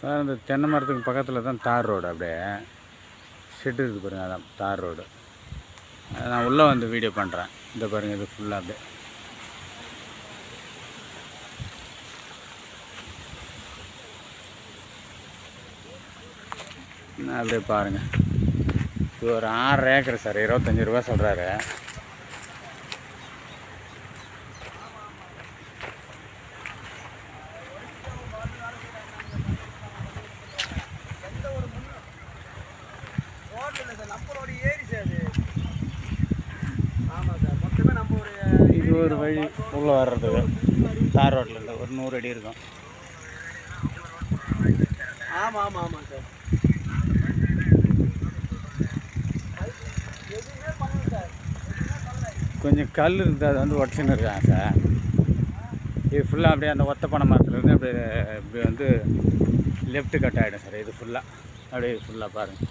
Sir இந்த தென்னை மரத்துக்கு பக்கத்தில் தான் தார் ரோடு, அப்படியே ஷெட்டு இருக்குது பாருங்கள், அதான் தார் ரோடு. நான் உள்ளே வந்து வீடியோ பண்ணுறேன். இந்த பாருங்கள், இது ஃபுல்லாக அப்படியே அப்படியே பாருங்கள். இது ஒரு 6 ஏக்கர் சார், 25 ரூபா சொல்கிறாரு. இது ஒரு வழி உள்ளே வர்றதுக்கு தார் ரோட்டில் இருந்து ஒரு 100 அடி இருக்கும். ஆமாம் ஆமாம் ஆமாம் சார். கொஞ்சம் கல் இருக்குது, அது வந்து உடச்சின்னு இருக்காங்க சார். இது ஃபுல்லாக அப்படியே அந்த ஒத்தப்பனை மரத்துலேருந்து அப்படியே இப்படி வந்து லெஃப்ட்டு கட் ஆகிடும் சார். இது ஃபுல்லாக அப்படியே ஃபுல்லாக பாருங்கள்.